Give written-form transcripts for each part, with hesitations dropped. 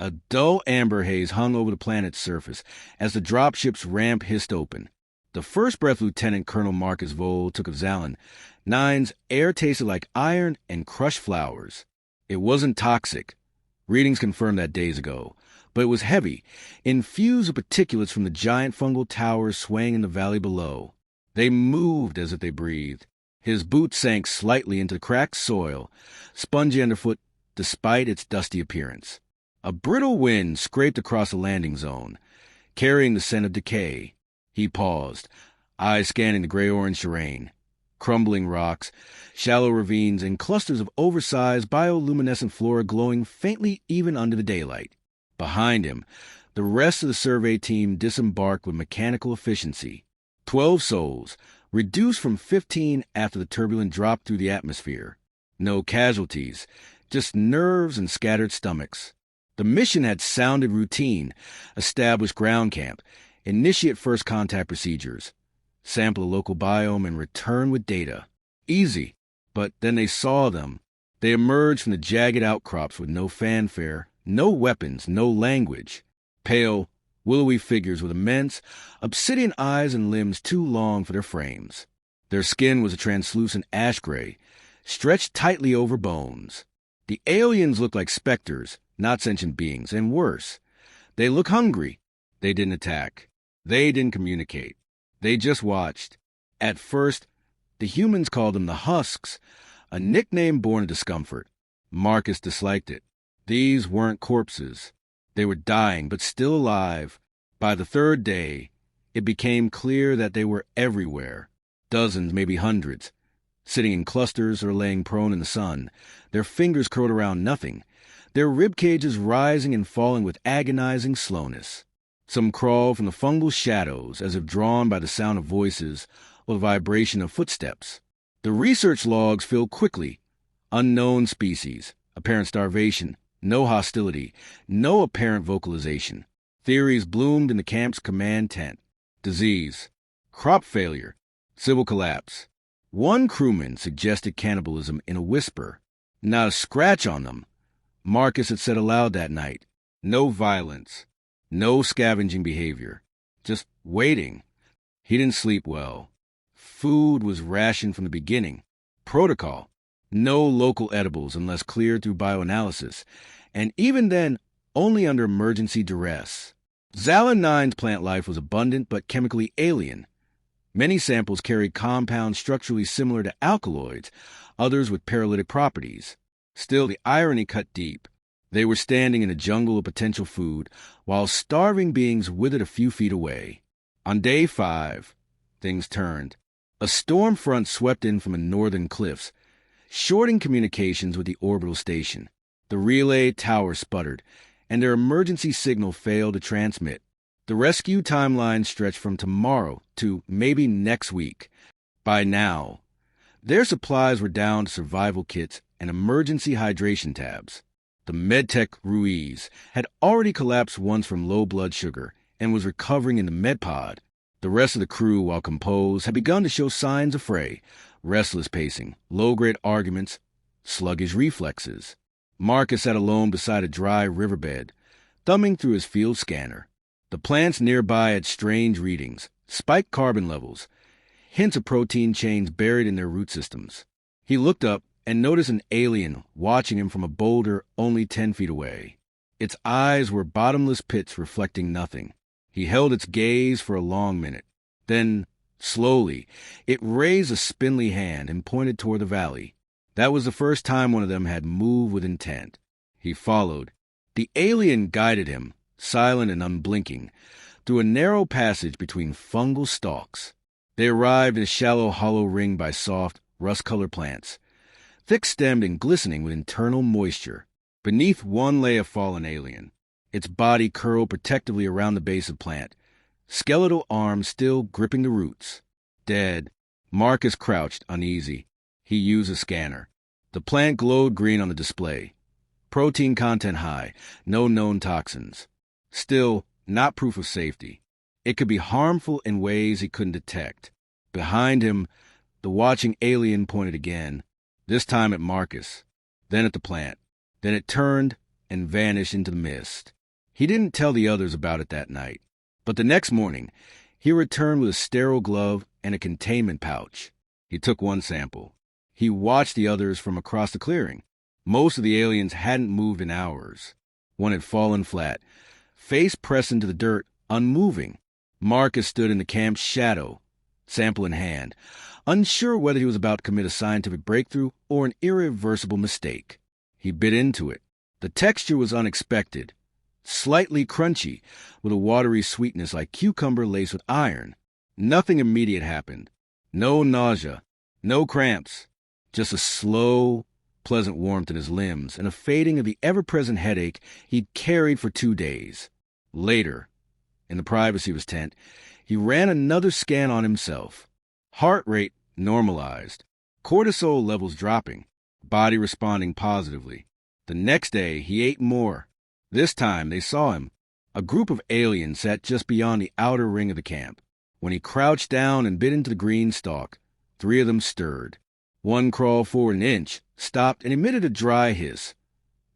A dull amber haze hung over the planet's surface as the dropship's ramp hissed open. The first breath Lieutenant Colonel Marcus Vole took of Xalan 9's air tasted like iron and crushed flowers. It wasn't toxic. Readings confirmed that days ago. But it was heavy, infused with particulates from the giant fungal towers swaying in the valley below. They moved as if they breathed. His boots sank slightly into the cracked soil, spongy underfoot despite its dusty appearance. A brittle wind scraped across the landing zone, carrying the scent of decay. He paused, eyes scanning the gray-orange terrain. Crumbling rocks, shallow ravines, and clusters of oversized bioluminescent flora glowing faintly even under the daylight. Behind him, the rest of the survey team disembarked with mechanical efficiency. 12 souls, reduced from 15 after the turbulent drop through the atmosphere. No casualties, just nerves and scattered stomachs. The mission had sounded routine: establish ground camp, initiate first contact procedures, sample a local biome, and return with data. Easy, but then they saw them. They emerged from the jagged outcrops with no fanfare, no weapons, no language. Pale, willowy figures with immense, obsidian eyes and limbs too long for their frames. Their skin was a translucent ash gray, stretched tightly over bones. The aliens looked like specters, not sentient beings, and worse. They looked hungry. They didn't attack. They didn't communicate. They just watched. At first, the humans called them the Husks, a nickname born of discomfort. Marcus disliked it. These weren't corpses. They were dying, but still alive. By the third day, it became clear that they were everywhere. Dozens, maybe hundreds, sitting in clusters or laying prone in the sun, their fingers curled around nothing, their rib cages rising and falling with agonizing slowness. Some crawled from the fungal shadows as if drawn by the sound of voices or the vibration of footsteps. The research logs filled quickly. Unknown species, apparent starvation, no hostility, no apparent vocalization. Theories bloomed in the camp's command tent. Disease, crop failure, civil collapse. One crewman suggested cannibalism in a whisper. Not a scratch on them. Marcus had said aloud that night. No violence. No scavenging behavior. Just waiting. He didn't sleep well. Food was rationed from the beginning. Protocol. No local edibles unless cleared through bioanalysis, and even then, only under emergency duress. Xalan 9's plant life was abundant but chemically alien. Many samples carried compounds structurally similar to alkaloids, others with paralytic properties. Still, the irony cut deep. They were standing in a jungle of potential food, while starving beings withered a few feet away. On day 5, things turned. A storm front swept in from the northern cliffs, shorting communications with the orbital station. The relay tower sputtered, and their emergency signal failed to transmit. The rescue timeline stretched from tomorrow to maybe next week. By now, their supplies were down to survival kits and emergency hydration tabs. The MedTech Ruiz had already collapsed once from low blood sugar and was recovering in the MedPod. The rest of the crew, while composed, had begun to show signs of fray: restless pacing, low-grade arguments, sluggish reflexes. Marcus sat alone beside a dry riverbed, thumbing through his field scanner. The plants nearby had strange readings, spiked carbon levels, hints of protein chains buried in their root systems. He looked up and noticed an alien watching him from a boulder only 10 feet away. Its eyes were bottomless pits reflecting nothing. He held its gaze for a long minute. Then, slowly, it raised a spindly hand and pointed toward the valley. That was the first time one of them had moved with intent. He followed. The alien guided him, silent and unblinking, through a narrow passage between fungal stalks. They arrived in a shallow hollow ring by soft, rust-colored plants, thick-stemmed and glistening with internal moisture. Beneath one lay a fallen alien, its body curled protectively around the base of plant, skeletal arms still gripping the roots. Dead. Marcus crouched, uneasy. He used a scanner. The plant glowed green on the display. Protein content high, no known toxins. Still, not proof of safety. It could be harmful in ways he couldn't detect. Behind him, the watching alien pointed again, this time at Marcus, then at the plant. Then it turned and vanished into the mist. He didn't tell the others about it that night, but the next morning, he returned with a sterile glove and a containment pouch. He took one sample. He watched the others from across the clearing. Most of the aliens hadn't moved in hours. One had fallen flat, face pressed into the dirt, unmoving. Marcus stood in the camp's shadow, sample in hand, unsure whether he was about to commit a scientific breakthrough or an irreversible mistake. He bit into it. The texture was unexpected, slightly crunchy, with a watery sweetness like cucumber laced with iron. Nothing immediate happened. No nausea, no cramps, just a slow, pleasant warmth in his limbs and a fading of the ever-present headache he'd carried for 2 days. Later, in the privacy of his tent, he ran another scan on himself. Heart rate normalized, cortisol levels dropping, body responding positively. The next day, he ate more. This time, they saw him. A group of aliens sat just beyond the outer ring of the camp. When he crouched down and bit into the green stalk, 3 of them stirred. One crawled forward an inch, stopped, and emitted a dry hiss.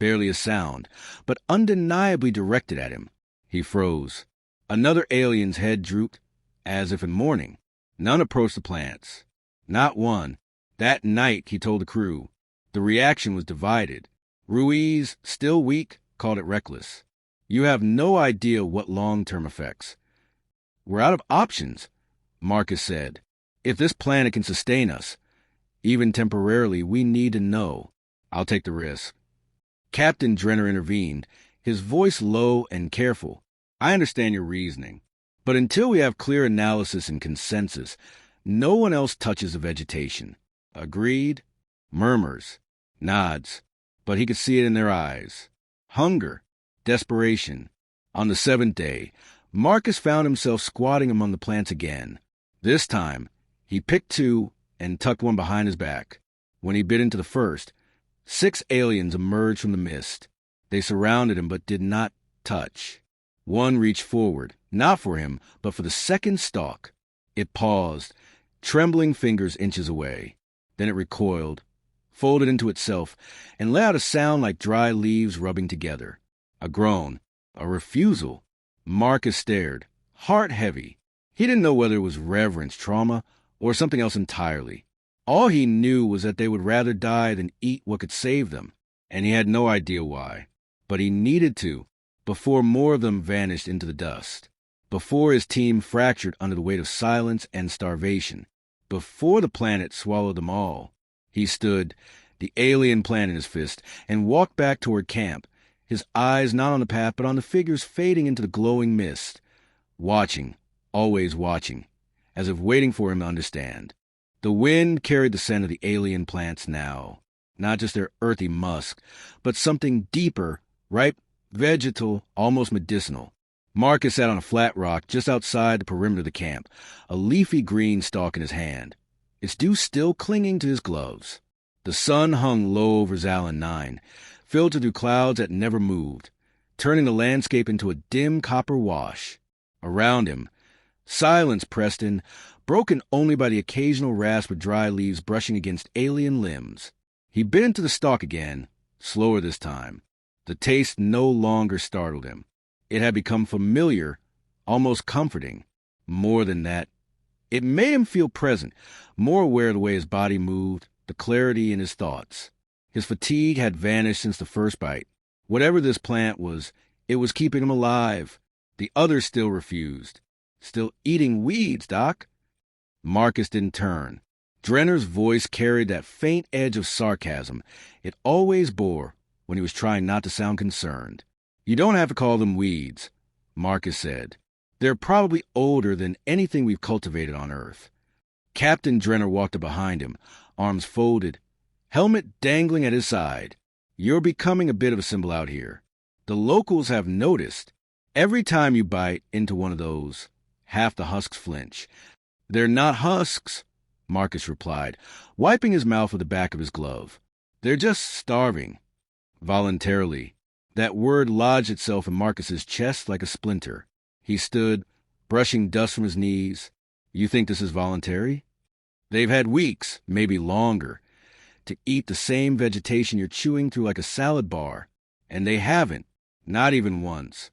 Barely a sound, but undeniably directed at him. He froze. Another alien's head drooped, as if in mourning. None approached the plants. Not one. That night, he told the crew. The reaction was divided. Ruiz, still weak, called it reckless. You have no idea what long-term effects. We're out of options, Marcus said. If this planet can sustain us, even temporarily, we need to know. I'll take the risk. Captain Drenner intervened, his voice low and careful. I understand your reasoning, but until we have clear analysis and consensus, no one else touches the vegetation. Agreed? Murmurs, nods, but he could see it in their eyes. Hunger, desperation. On the 7th day, Marcus found himself squatting among the plants again. This time, he picked 2 and tucked one behind his back. When he bit into the first, 6 aliens emerged from the mist. They surrounded him but did not touch. One reached forward, not for him, but for the second stalk. It paused, trembling fingers inches away. Then it recoiled, folded into itself, and let out a sound like dry leaves rubbing together. A groan, a refusal. Marcus stared, heart heavy. He didn't know whether it was reverence, trauma, or something else entirely. All he knew was that they would rather die than eat what could save them, and he had no idea why. But he needed to, before more of them vanished into the dust, before his team fractured under the weight of silence and starvation, before the planet swallowed them all. He stood, the alien plant in his fist, and walked back toward camp, his eyes not on the path but on the figures fading into the glowing mist, watching, always watching, as if waiting for him to understand. The wind carried the scent of the alien plants now, not just their earthy musk, but something deeper, ripe, vegetal, almost medicinal. Marcus sat on a flat rock just outside the perimeter of the camp, a leafy green stalk in his hand, its dew still clinging to his gloves. The sun hung low over Xallen 9, filtered through clouds that never moved, turning the landscape into a dim copper wash. Around him, silence pressed in, broken only by the occasional rasp of dry leaves brushing against alien limbs. He bit into the stalk again, slower this time. The taste no longer startled him. It had become familiar, almost comforting. More than that, it made him feel present, more aware of the way his body moved, the clarity in his thoughts. His fatigue had vanished since the first bite. Whatever this plant was, it was keeping him alive. The others still refused. Still eating weeds, Doc. Marcus didn't turn. Drenner's voice carried that faint edge of sarcasm it always bore when he was trying not to sound concerned. You don't have to call them weeds, Marcus said. They're probably older than anything we've cultivated on Earth. Captain Drenner walked up behind him, arms folded, helmet dangling at his side. You're becoming a bit of a symbol out here. The locals have noticed. Every time you bite into one of those, half the husks flinch. They're not husks, Marcus replied, wiping his mouth with the back of his glove. They're just starving. Voluntarily. That word lodged itself in Marcus's chest like a splinter. He stood, brushing dust from his knees. You think this is voluntary? They've had weeks, maybe longer, to eat the same vegetation you're chewing through like a salad bar. And they haven't, not even once.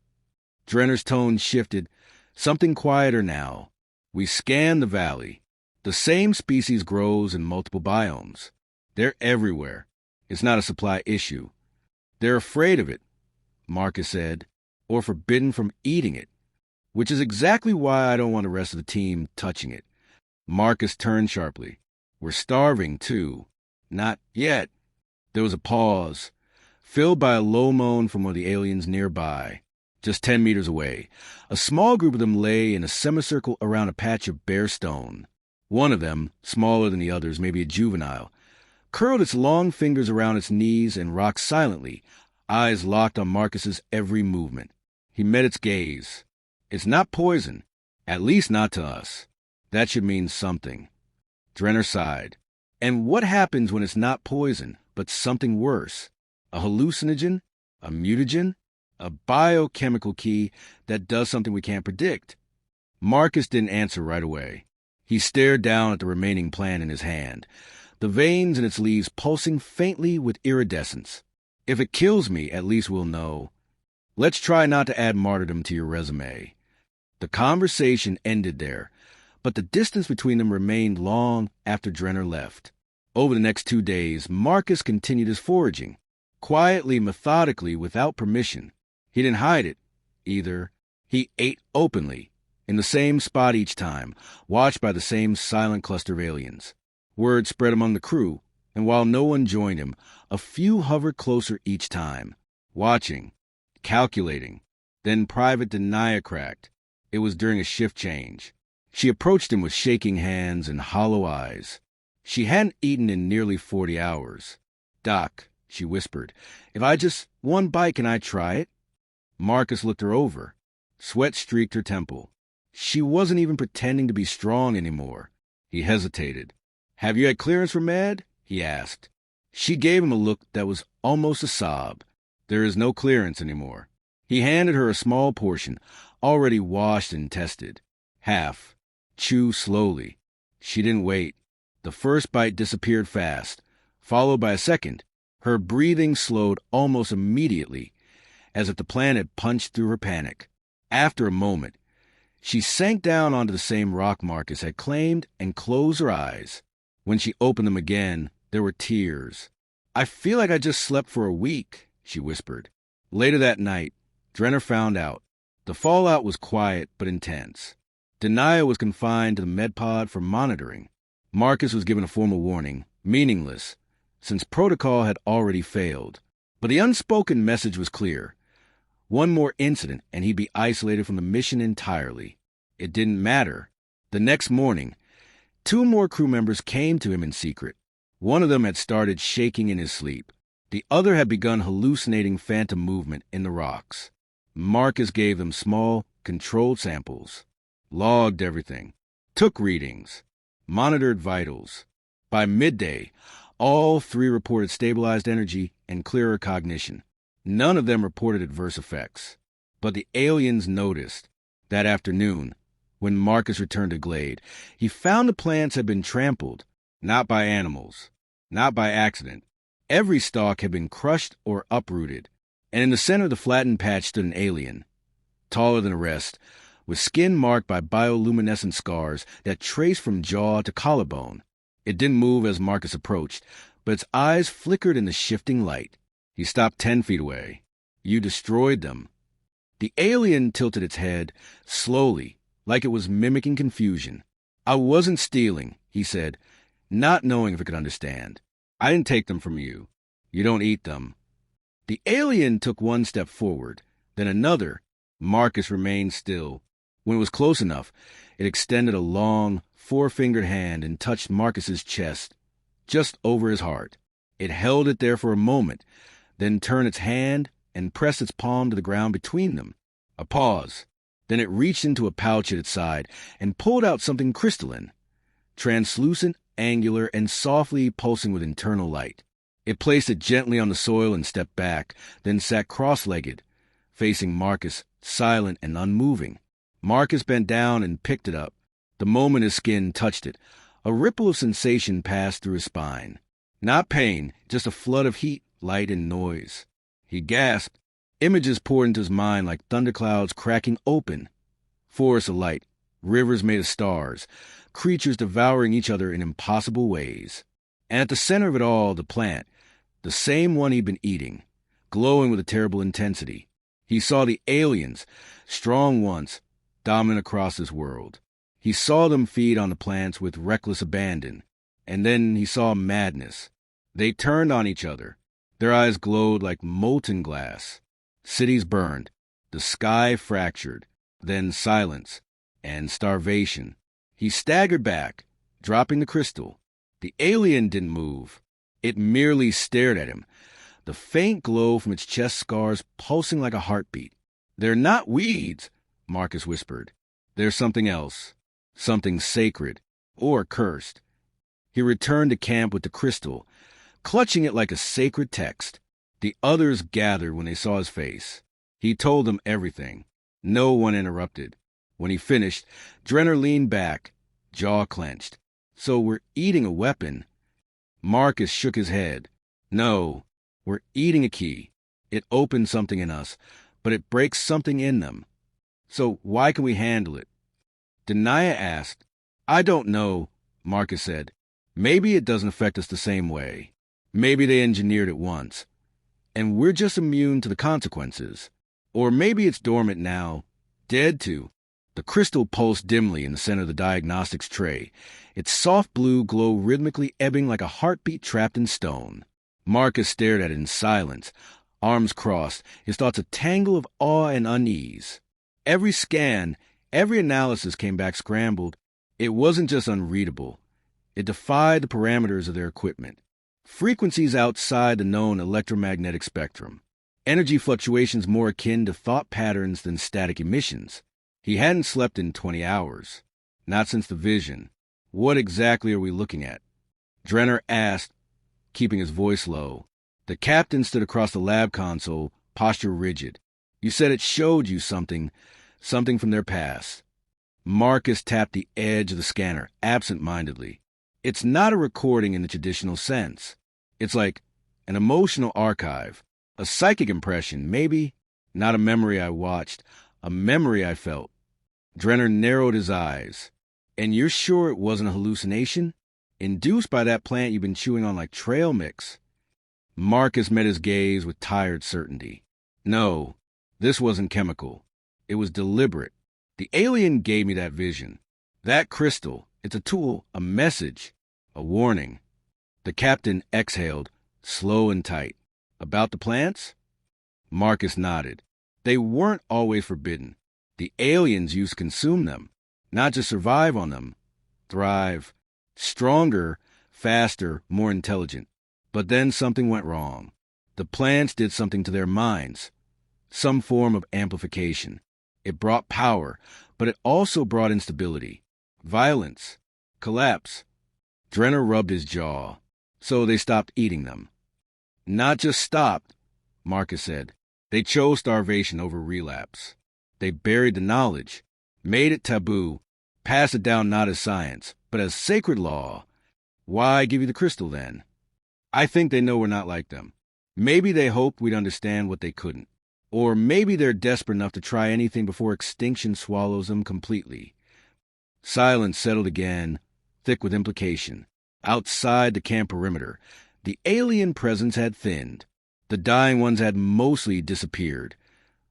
Drenner's tone shifted, something quieter now. We scan the valley. The same species grows in multiple biomes. They're everywhere. It's not a supply issue. They're afraid of it, Marcus said, or forbidden from eating it, which is exactly why I don't want the rest of the team touching it. Marcus turned sharply. We're starving, too. Not yet. There was a pause, filled by a low moan from one of the aliens nearby, just 10 meters away. A small group of them lay in a semicircle around a patch of bare stone. One of them, smaller than the others, maybe a juvenile, curled its long fingers around its knees and rocked silently, eyes locked on Marcus's every movement. He met its gaze. It's not poison, at least not to us. That should mean something. Drenner sighed. And what happens when it's not poison, but something worse? A hallucinogen? A mutagen? A biochemical key that does something we can't predict? Marcus didn't answer right away. He stared down at the remaining plant in his hand, the veins in its leaves pulsing faintly with iridescence. If it kills me, at least we'll know. Let's try not to add martyrdom to your resume. The conversation ended there, but the distance between them remained long after Drenner left. Over the next 2 days, Marcus continued his foraging, quietly, methodically, without permission. He didn't hide it, either. He ate openly, in the same spot each time, watched by the same silent cluster of aliens. Word spread among the crew, and while no one joined him, a few hovered closer each time, watching, calculating. Then Private Denia cracked. It was during a shift change. She approached him with shaking hands and hollow eyes. She hadn't eaten in nearly 40 hours. "Doc," she whispered, "if I just one bite, can I try it?" Marcus looked her over. Sweat streaked her temple. She wasn't even pretending to be strong anymore. He hesitated. "Have you had clearance from Med?" he asked. She gave him a look that was almost a sob. "There is no clearance anymore." He handed her a small portion, already washed and tested. Half. Chew slowly. She didn't wait. The first bite disappeared fast, followed by a second. Her breathing slowed almost immediately, as if the plant had punched through her panic. After a moment, she sank down onto the same rock Marcus had claimed and closed her eyes. When she opened them again, there were tears. "I feel like I just slept for a week," she whispered. Later that night, Drenner found out. The fallout was quiet but intense. Denia was confined to the medpod for monitoring. Marcus was given a formal warning, meaningless, since protocol had already failed. But the unspoken message was clear. One more incident, and he'd be isolated from the mission entirely. It didn't matter. The next morning, 2 more crew members came to him in secret. One of them had started shaking in his sleep. The other had begun hallucinating phantom movement in the rocks. Marcus gave them small, controlled samples, logged everything, took readings, monitored vitals. By midday, all 3 reported stabilized energy and clearer cognition. None of them reported adverse effects. But the aliens noticed. That afternoon, when Marcus returned to Glade, he found the plants had been trampled, not by animals, not by accident. Every stalk had been crushed or uprooted, and in the center of the flattened patch stood an alien, taller than the rest, with skin marked by bioluminescent scars that traced from jaw to collarbone. It didn't move as Marcus approached, but its eyes flickered in the shifting light. He stopped 10 feet away. "You destroyed them." The alien tilted its head, slowly, like it was mimicking confusion. "I wasn't stealing," he said, not knowing if it could understand. "I didn't take them from you. You don't eat them." The alien took 1 step forward, then another. Marcus remained still. When it was close enough, it extended a long, 4-fingered hand and touched Marcus's chest, just over his heart. It held it there for a moment, then turned its hand and pressed its palm to the ground between them. A pause. Then it reached into a pouch at its side and pulled out something crystalline, translucent, angular, and softly pulsing with internal light. It placed it gently on the soil and stepped back, then sat cross-legged, facing Marcus, silent and unmoving. Marcus bent down and picked it up. The moment his skin touched it, a ripple of sensation passed through his spine. Not pain, just a flood of heat, light, and noise. He gasped. Images poured into his mind like thunderclouds cracking open. Forests alight, rivers made of stars, creatures devouring each other in impossible ways. And at the center of it all, the plant, the same one he'd been eating, glowing with a terrible intensity. He saw the aliens, strong once, dominant across this world. He saw them feed on the plants with reckless abandon. And then he saw madness. They turned on each other. Their eyes glowed like molten glass. Cities burned. The sky fractured. Then silence and starvation. He staggered back, dropping the crystal. The alien didn't move. It merely stared at him, the faint glow from its chest scars pulsing like a heartbeat. "They're not weeds," Marcus whispered. "There's something else, something sacred, or cursed." He returned to camp with the crystal, clutching it like a sacred text. The others gathered when they saw his face. He told them everything. No one interrupted. When he finished, Drenner leaned back, jaw clenched. "So we're eating a weapon." Marcus shook his head. "No, we're eating a key. It opens something in us, but it breaks something in them. So why can we handle it?" Denia asked. "I don't know," Marcus said. "Maybe it doesn't affect us the same way. Maybe they engineered it once, and we're just immune to the consequences. Or maybe it's dormant now, dead to." The crystal pulsed dimly in the center of the diagnostics tray, its soft blue glow rhythmically ebbing like a heartbeat trapped in stone. Marcus stared at it in silence, arms crossed, his thoughts a tangle of awe and unease. Every scan, every analysis came back scrambled. It wasn't just unreadable. It defied the parameters of their equipment. Frequencies outside the known electromagnetic spectrum. Energy fluctuations more akin to thought patterns than static emissions. He hadn't slept in 20 hours. Not since the vision. "What exactly are we looking at?" Drenner asked, keeping his voice low. The captain stood across the lab console, posture rigid. "You said it showed you something from their past." Marcus tapped the edge of the scanner, absent-mindedly. "It's not a recording in the traditional sense. It's like an emotional archive, a psychic impression, maybe. Not a memory I watched, a memory I felt." Drenner narrowed his eyes. "And you're sure it wasn't a hallucination? Induced by that plant you've been chewing on like trail mix?" Marcus met his gaze with tired certainty. "No, this wasn't chemical. It was deliberate. The alien gave me that vision. That crystal, it's a tool, a message, a warning." The captain exhaled, slow and tight. "About the plants?" Marcus nodded. "They weren't always forbidden. The aliens used to consume them, not just survive on them. Thrive. Stronger, faster, more intelligent. But then something went wrong. The plants did something to their minds. Some form of amplification. It brought power, but it also brought instability. Violence. Collapse." Drenner rubbed his jaw. "So they stopped eating them." "Not just stopped," Marcus said. "They chose starvation over relapse. They buried the knowledge, made it taboo, passed it down not as science, but as sacred law. Why give you the crystal then? I think they know we're not like them. Maybe they hoped we'd understand what they couldn't. Or maybe they're desperate enough to try anything before extinction swallows them completely." Silence settled again, thick with implication. Outside the camp perimeter, the alien presence had thinned. The dying ones had mostly disappeared,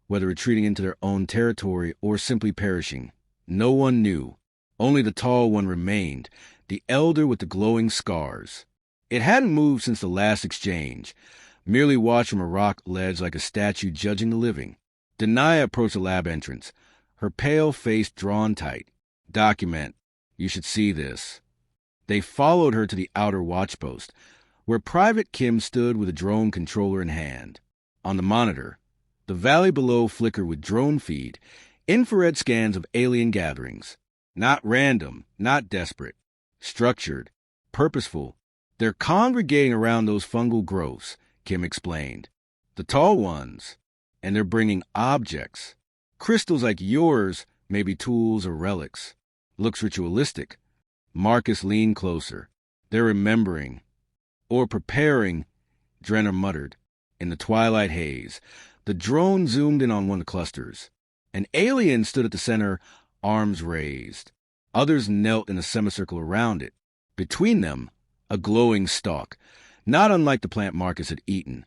whether retreating into their own territory or simply perishing. No one knew. Only the tall one remained, the elder with the glowing scars. It hadn't moved since the last exchange, merely watched from a rock ledge like a statue judging the living. Denia approached the lab entrance, her pale face drawn tight. "Document. You should see this." They followed her to the outer watchpost, where Private Kim stood with a drone controller in hand. On the monitor, the valley below flickered with drone feed, infrared scans of alien gatherings. Not random, not desperate. Structured, purposeful. "They're congregating around those fungal growths," Kim explained. "The tall ones. And they're bringing objects. Crystals like yours may be tools or relics. Looks ritualistic." Marcus leaned closer. "They're remembering. Or preparing," Drenner muttered. In the twilight haze, the drone zoomed in on one of the clusters. An alien stood at the center, arms raised. Others knelt in a semicircle around it. Between them, a glowing stalk, not unlike the plant Marcus had eaten.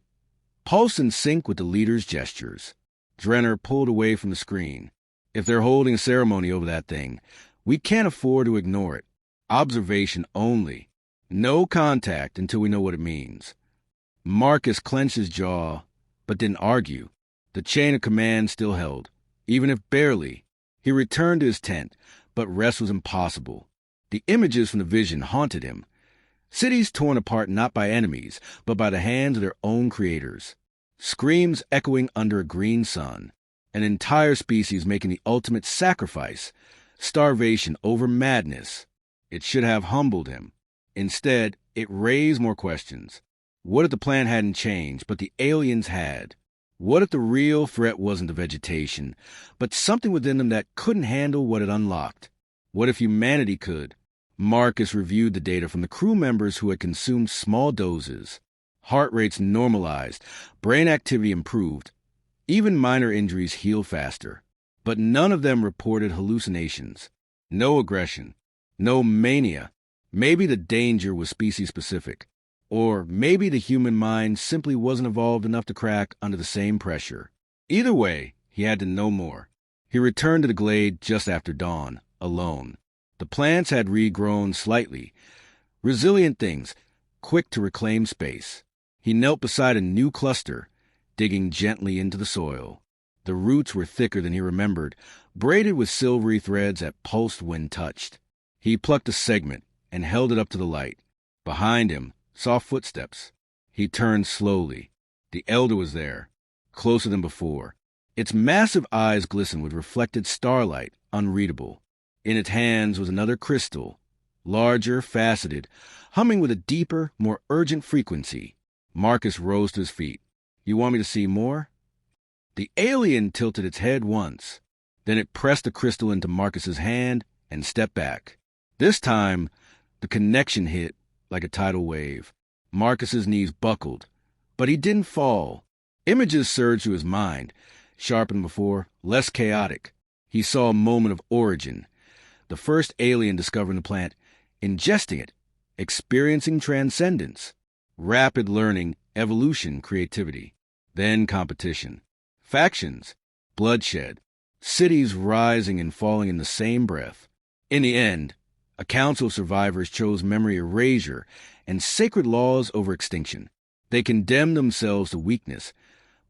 Pulse in sync with the leader's gestures. Drenner pulled away from the screen. If they're holding a ceremony over that thing, we can't afford to ignore it. Observation only. No contact until we know what it means. Marcus clenched his jaw, but didn't argue. The chain of command still held, even if barely. He returned to his tent, but rest was impossible. The images from the vision haunted him. Cities torn apart not by enemies, but by the hands of their own creators. Screams echoing under a green sun. An entire species making the ultimate sacrifice. Starvation over madness. It should have humbled him. Instead, it raised more questions. What if the plant hadn't changed, but the aliens had? What if the real threat wasn't the vegetation, but something within them that couldn't handle what it unlocked? What if humanity could? Marcus reviewed the data from the crew members who had consumed small doses. Heart rates normalized, brain activity improved. Even minor injuries healed faster. But none of them reported hallucinations. No aggression. No mania. Maybe the danger was species-specific. Or maybe the human mind simply wasn't evolved enough to crack under the same pressure. Either way, he had to know more. He returned to the glade just after dawn, alone. The plants had regrown slightly. Resilient things, quick to reclaim space. He knelt beside a new cluster, digging gently into the soil. The roots were thicker than he remembered, braided with silvery threads that pulsed when touched. He plucked a segment and held it up to the light. Behind him, soft footsteps. He turned slowly. The elder was there, closer than before. Its massive eyes glistened with reflected starlight, unreadable. In its hands was another crystal, larger, faceted, humming with a deeper, more urgent frequency. Marcus rose to his feet. You want me to see more? The alien tilted its head once. Then it pressed the crystal into Marcus's hand and stepped back. This time, the connection hit like a tidal wave. Marcus's knees buckled, but he didn't fall. Images surged through his mind, sharper than before, less chaotic. He saw a moment of origin. The first alien discovering the plant, ingesting it, experiencing transcendence, rapid learning, evolution, creativity, then competition, factions, bloodshed, cities rising and falling in the same breath. In the end, a council of survivors chose memory erasure and sacred laws over extinction. They condemned themselves to weakness,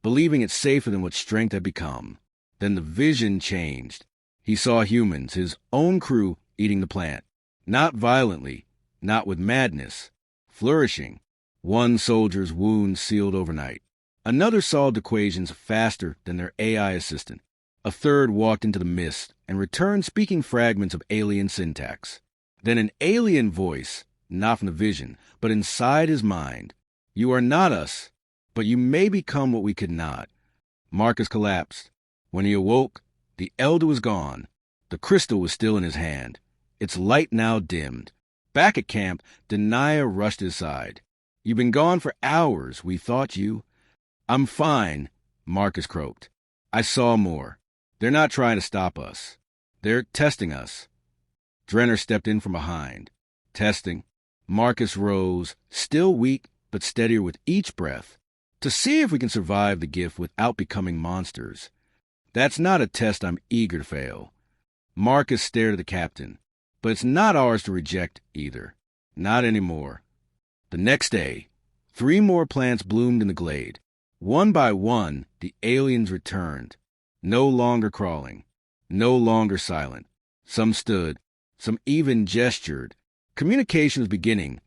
believing it safer than what strength had become. Then the vision changed. He saw humans, his own crew, eating the plant. Not violently, not with madness, flourishing. One soldier's wounds sealed overnight. Another solved equations faster than their AI assistant. A third walked into the mist and returned speaking fragments of alien syntax. Then an alien voice, not from the vision, but inside his mind. You are not us, but you may become what we could not. Marcus collapsed. When he awoke, the elder was gone. The crystal was still in his hand, its light now dimmed. Back at camp, Denia rushed his side. You've been gone for hours. We thought you. I'm fine, Marcus croaked. I saw more. They're not trying to stop us. They're testing us. Drenner stepped in from behind. Testing. Marcus rose, still weak but steadier with each breath, to see if we can survive the gift without becoming monsters. That's not a test I'm eager to fail. Marcus stared at the captain. But it's not ours to reject either. Not anymore. The next day, 3 more plants bloomed in the glade. One by one, the aliens returned. No longer crawling. No longer silent. Some stood. Some even gestured. Communication was beginning.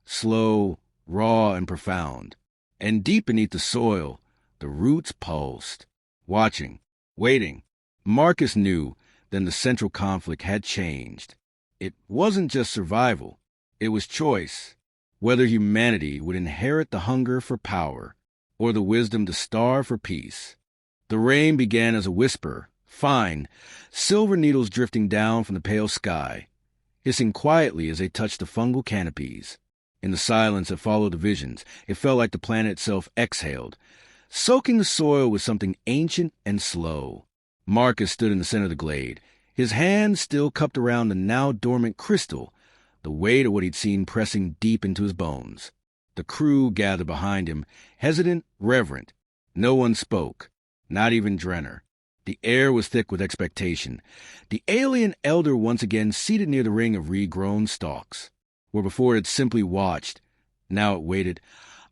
Slow, raw, and profound. And deep beneath the soil, the roots pulsed. Watching. Waiting. Marcus knew then the central conflict had changed. It wasn't just survival. It was choice. Whether humanity would inherit the hunger for power or the wisdom to starve for peace. The rain began as a whisper, fine, silver needles drifting down from the pale sky, hissing quietly as they touched the fungal canopies. In the silence that followed the visions, it felt like the planet itself exhaled, soaking the soil with something ancient and slow. Marcus stood in the center of the glade, his hands still cupped around the now dormant crystal, the weight of what he'd seen pressing deep into his bones. The crew gathered behind him, hesitant, reverent. No one spoke, not even Drenner. The air was thick with expectation. The alien elder once again seated near the ring of regrown stalks, where before it had simply watched. Now it waited,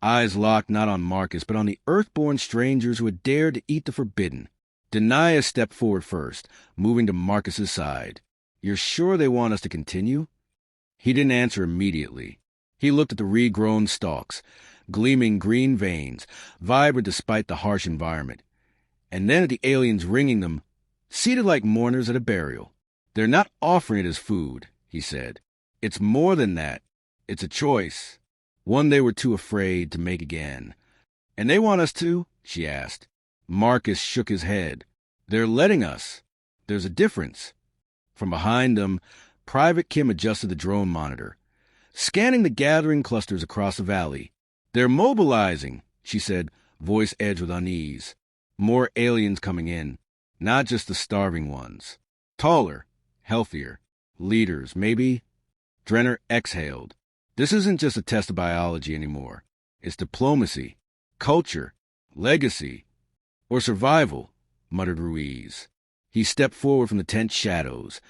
eyes locked not on Marcus, but on the earthborn strangers who had dared to eat the forbidden. Denia stepped forward first, moving to Marcus's side. "You're sure they want us to continue?" He didn't answer immediately. He looked at the regrown stalks, gleaming green veins, vibrant despite the harsh environment, and then at the aliens ringing them, seated like mourners at a burial. "They're not offering it as food," he said. "It's more than that. It's a choice, one they were too afraid to make again." "And they want us to?" she asked. Marcus shook his head. "They're letting us. There's a difference." From behind them, Private Kim adjusted the drone monitor, scanning the gathering clusters across the valley. "They're mobilizing," she said, voice edged with unease. "More aliens coming in, not just the starving ones. Taller, healthier, leaders, maybe." Drenner exhaled. "This isn't just a test of biology anymore. It's diplomacy, culture, legacy, or survival," muttered Ruiz. He stepped forward from the tense shadows.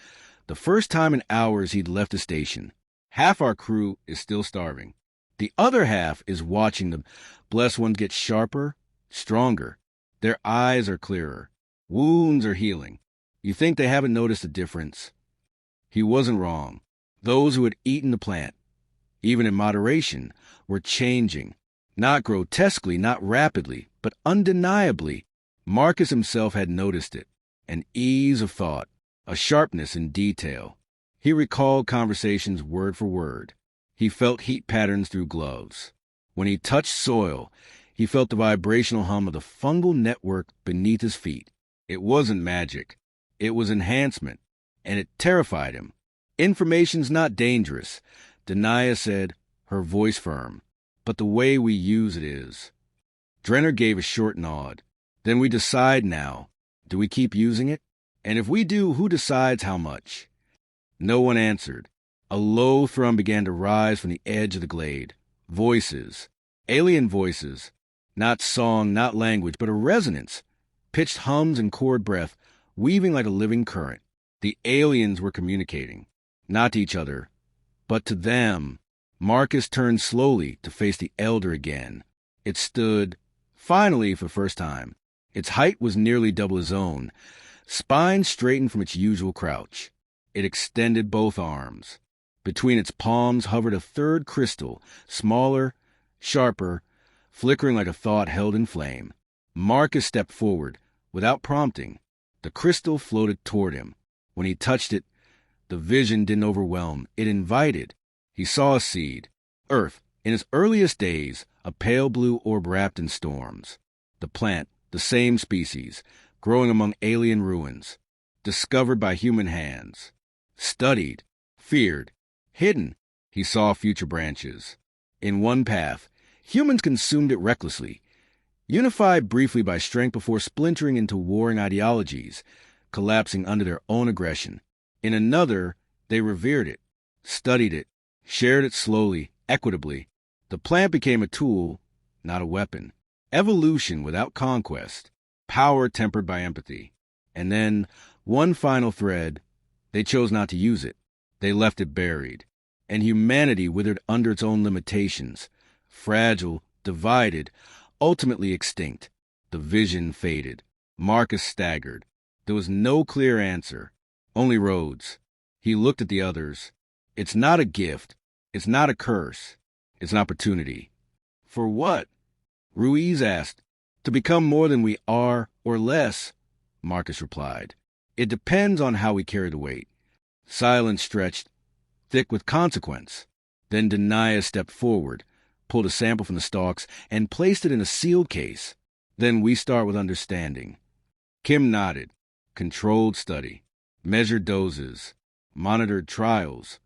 "The first time in hours he'd left the station. Half our crew is still starving. The other half is watching the blessed ones get sharper, stronger. Their eyes are clearer. Wounds are healing. You think they haven't noticed the difference?" He wasn't wrong. Those who had eaten the plant, even in moderation, were changing. Not grotesquely, not rapidly, but undeniably. Marcus himself had noticed it. An ease of thought, a sharpness in detail. He recalled conversations word for word. He felt heat patterns through gloves. When he touched soil, he felt the vibrational hum of the fungal network beneath his feet. It wasn't magic. It was enhancement, and it terrified him. "Information's not dangerous," Denia said, her voice firm. "But the way we use it is." Drenner gave a short nod. "Then we decide now. Do we keep using it? And if we do, who decides how much?" No one answered. A low thrum began to rise from the edge of the glade. Voices. Alien voices. Not song, not language, but a resonance. Pitched hums and chord breath, weaving like a living current. The aliens were communicating. Not to each other, but to them. Marcus turned slowly to face the elder again. It stood, finally for the first time. Its height was nearly double his own, spine straightened from its usual crouch. It extended both arms. Between its palms hovered a third crystal, smaller, sharper, flickering like a thought held in flame. Marcus stepped forward, without prompting. The crystal floated toward him. When he touched it, the vision didn't overwhelm. It invited. He saw a seed. Earth, in its earliest days, a pale blue orb wrapped in storms. The plant, the same species, growing among alien ruins. Discovered by human hands. Studied. Feared. Hidden. He saw future branches. In one path, humans consumed it recklessly. Unified briefly by strength before splintering into warring ideologies, collapsing under their own aggression. In another, they revered it, studied it, shared it slowly, equitably. The plant became a tool, not a weapon. Evolution without conquest. Power tempered by empathy. And then, one final thread, they chose not to use it. They left it buried. And humanity withered under its own limitations. Fragile, divided, ultimately extinct. The vision faded. Marcus staggered. There was no clear answer. Only roads. He looked at the others. It's not a gift. It's not a curse. It's an opportunity. For what? Ruiz asked. To become more than we are, or less, Marcus replied. It depends on how we carry the weight. Silence stretched, thick with consequence. Then Denia stepped forward, pulled a sample from the stalks, and placed it in a sealed case. Then we start with understanding. Kim nodded. Controlled study. Measured doses. Monitored trials.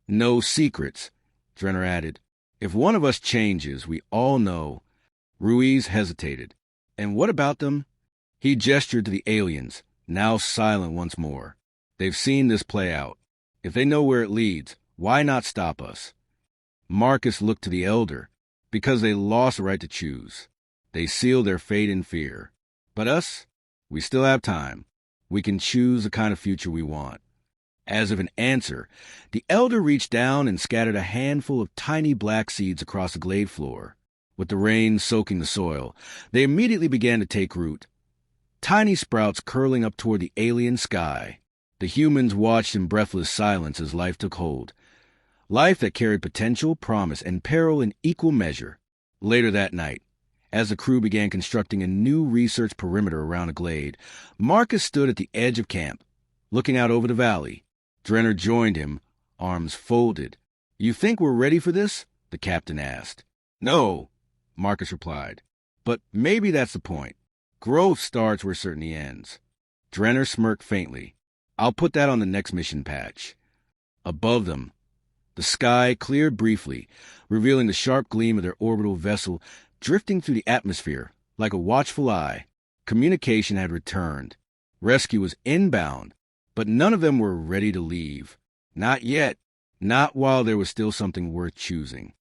No secrets, Drenner added. If one of us changes, we all know. Ruiz hesitated. And what about them? He gestured to the aliens, now silent once more. They've seen this play out. If they know where it leads, why not stop us? Marcus looked to the elder. Because they lost the right to choose. They sealed their fate in fear. But us? We still have time. We can choose the kind of future we want. As if an answer, the elder reached down and scattered a handful of tiny black seeds across the glade floor. With the rain soaking the soil, they immediately began to take root. Tiny sprouts curling up toward the alien sky. The humans watched in breathless silence as life took hold. Life that carried potential, promise, and peril in equal measure. Later that night, as the crew began constructing a new research perimeter around the glade, Marcus stood at the edge of camp, looking out over the valley. Drenner joined him, arms folded. "You think we're ready for this?" the captain asked. "No," Marcus replied. "But maybe that's the point. Growth starts where certainty ends." Drenner smirked faintly. "I'll put that on the next mission patch." Above them, the sky cleared briefly, revealing the sharp gleam of their orbital vessel drifting through the atmosphere like a watchful eye. Communication had returned. Rescue was inbound, but none of them were ready to leave. Not yet. Not while there was still something worth choosing.